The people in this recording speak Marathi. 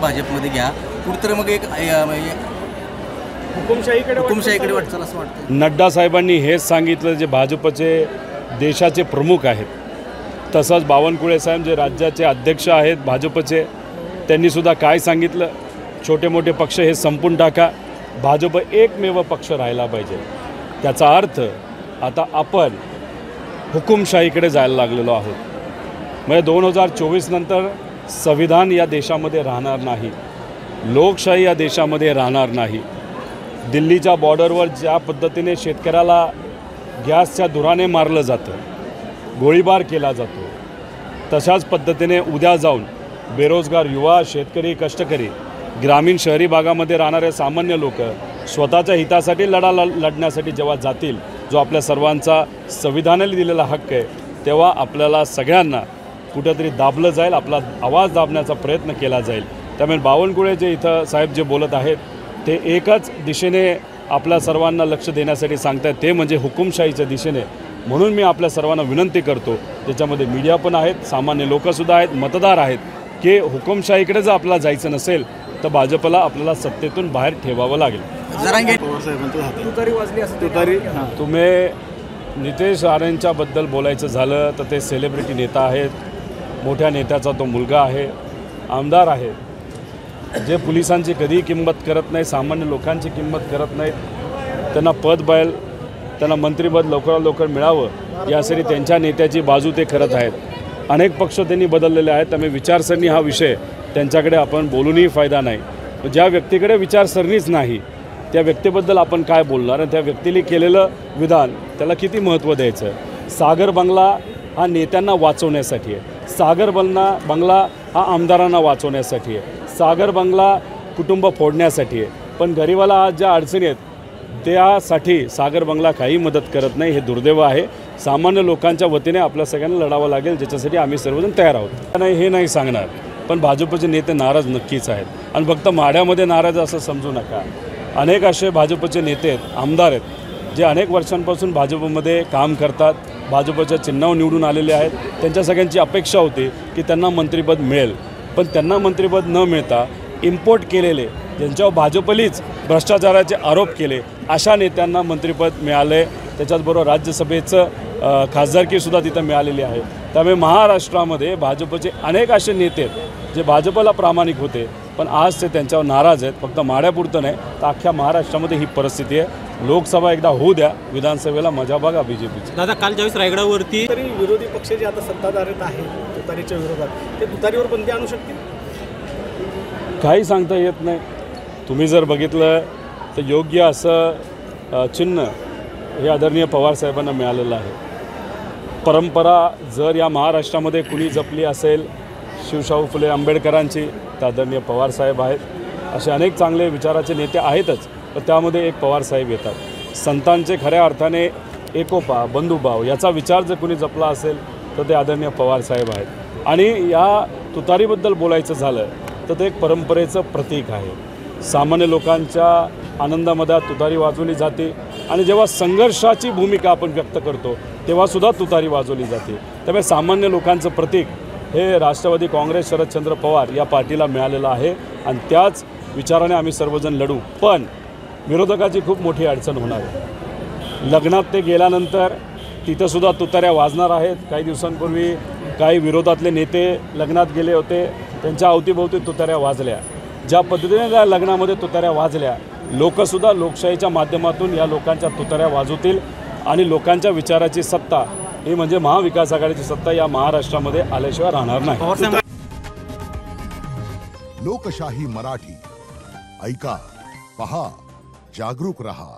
भाजपमध्ये घ्या कुठेतरी मग एक हुकुमशाहीकडे वाटचाल असं वाटतं। नड्डा साहेबांनी हेच सांगितलं जे भाजपचे देशाचे प्रमुख आहेत, तसंच बावनकुळे साहेब जे राज्याचे अध्यक्ष आहेत भाजपचे, त्यांनीसुद्धा काय सांगितलं, छोटे मोठे पक्ष हे संपून टाका, भाजप एकमेव पक्ष राहिला पाहिजे। त्याचा अर्थ आता आपण हुकुमशाहीकडे जायला लागलेलो आहोत। म्हणजे 2024 नंतर संविधान या देशामध्ये राहणार नाही, लोकशाही या देशामध्ये राहणार नाही। दिल्लीच्या बॉर्डरवर ज्या पद्धतीने शेतकऱ्याला गॅसच्या धुराने मारलं जातं, गोळीबार केला जातो, तशाच पद्धतीने उद्या जाऊन बेरोजगार युवा, शेतकरी, कष्टकरी, ग्रामीण शहरी भागामध्ये राहणारे सामान्य लोक स्वतःच्या हितासाठी लढण्यासाठी जेव्हा जातील, जो आपल्या सर्वांचा संविधानाने दिलेला हक्क आहे, तेव्हा आपल्याला सगळ्यांना कुठेतरी दाबलं जाईल, आपला आवाज दाबण्याचा प्रयत्न केला जाईल। त्यामुळे बावनकुळे जे इथं साहेब जे बोलत आहेत ते एकच दिशेने आपल्या सर्वांना लक्ष देण्यासाठी सांगतात, ते म्हणजे हुकुमशाहीच्या दिशेने। म्हणून मी आपल्या सर्वांना विनंती करतो, ज्याच्यामध्ये मीडिया पण आहेत, सामान्य लोकसुद्धा आहेत, मतदार आहेत, की हुकुमशाहीकडे जर आपल्याला जायचं नसेल तर भाजपला आपल्याला सत्तेतून बाहेर ठेवावं लागेल। तुम्ही नितेश राणेंच्याबद्दल बोलायचं झालं तर ते सेलिब्रिटी नेता आहेत, मोठ्या नेत्याचा तो मुलगा आहे, आमदार आहे, जे पोलिसांची कधीही किंमत करत नाही, सामान्य लोकांची किंमत करत नाहीत। त्यांना पद बैल, त्यांना मंत्रिपद लवकरात लवकर मिळावं यासाठी त्यांच्या नेत्याची बाजू ते करत आहेत। अनेक पक्ष त्यांनी बदललेले आहेत, त्यामुळे विचारसरणी हा विषय त्यांच्याकडे आपण बोलूनही फायदा नाही। ज्या व्यक्तीकडे विचारसरणीच नाही त्या व्यक्तीबद्दल आपण काय बोलणार, आणि त्या व्यक्तीने केलेलं विधान त्याला किती महत्त्व द्यायचं। सागर बंगला हा नेत्यांना वाचवण्यासाठी आहे, सागर बंगला हा आमदारांना वाचवण्यासाठी आहे, सागर बंगला कुटुंब फोडण्यासाठी आहे, पण गरिबाला आज ज्या अडचणी आहेत त्यासाठी सागर बंगला काही मदत करत नाही। हे दुर्दैव आहे। सामान्य लोकांच्या वतीने आपल्या सगळ्यांना लढावं लागेल, ज्याच्यासाठी आम्ही सर्वजण तयार आहोत। नाही हे नाही सांगणार, पण भाजपचे नेते नाराज नक्कीच आहेत, आणि फक्त माढ्यामध्ये नाराज असं समजू नका। अनेक असे भाजपचे नेते आहेत, आमदार आहेत, जे अनेक वर्षांपासून भाजपमध्ये काम करतात, भाजपच्या चिन्हावर निवडून आलेले आहेत। त्यांच्या सगळ्यांची अपेक्षा होती की त्यांना मंत्रिपद मिळेल, पण त्यांना मंत्रिपद न मिळता इम्पोर्ट केलेले, ज्यांच्यावर भाजपलीच भ्रष्टाचाराचे आरोप केले, अशा नेत्यांना मंत्रिपद मिळाले। त्याच्याचबरोबर राज्यसभेचं खासदारकीसुद्धा तिथं मिळालेली आहे। त्यामुळे महाराष्ट्रामध्ये भाजपचे अनेक असे नेते आहेत जे भाजपला प्रामाणिक होते, पण आज ते त्यांच्यावर नाराज आहेत। फक्त माढ्यापुरतं नाही तर अख्ख्या महाराष्ट्रामध्ये ही परिस्थिती आहे। लोकसभा एकदा होऊ द्या, विधानसभेला मजा बघा बीजेपीची। दादा, काल ज्यावेळेस रायगडावरती तरी विरोधी पक्ष जे आता सत्ताधारीत आहेत तुतारीच्या विरोधात, ते तुतारीवर बंदी आणू शकतील? काही सांगता येत नाही। तुम्ही जर बघितलं तर योग्य असं चिन्ह हे आदरणीय पवार साहेबांना मिळालेलं आहे। परंपरा जर या महाराष्ट्रामध्ये कुणी जपली असेल शिवशाहू फुले आंबेडकरांची, तर आदरणीय पवार साहेब आहेत। असे अनेक चांगले विचाराचे नेते आहेतच, पण त्यामध्ये एक पवार साहेब येतात। संतांचे खऱ्या अर्थाने एकोपा, बंधुभाव याचा विचार जर कुणी जपला असेल तर ते आदरणीय पवार साहेब आहेत। आणि या तुतारीबद्दल बोलायचं झालं तर ते एक परंपरेचं प्रतीक आहे। सामान्य लोकांच्या आनंदामध्ये तुतारी वाजवली जाते, आणि जेव्हा संघर्षाची भूमिका आपण व्यक्त करतो तेव्हासुद्धा तुतारी वाजवली जाते। त्यामुळे सामान्य लोकांचं प्रतीक हे राष्ट्रवादी काँग्रेस शरदचंद्र पवार या पार्टीला मिळालेलं आहे, आणि त्याच विचाराने आम्ही सर्वजण लढू। पण विरोधकाची खूप मोठी अडचण होणार आहे। लग्नात ते गेल्यानंतर तिथंसुद्धा तुताऱ्या वाजणार आहेत। काही दिवसांपूर्वी काही विरोधातले नेते लग्नात गेले होते, त्यांच्या अवतीभोवती तुताऱ्या वाजल्या। ज्या पद्धतीने त्या लग्नामध्ये तुताऱ्या वाजल्या, लोकसुद्धा लोकशाहीच्या माध्यमातून या लोकांच्या तुताऱ्या वाजवतील, आणि लोकांच्या विचाराची सत्ता ही म्हणजे महाविकास आघाडीची सत्ता या महाराष्ट्रामध्ये आल्याशिवाय राहणार नाही। लोकशाही मराठी ऐका, पहा, जागरूक रहा।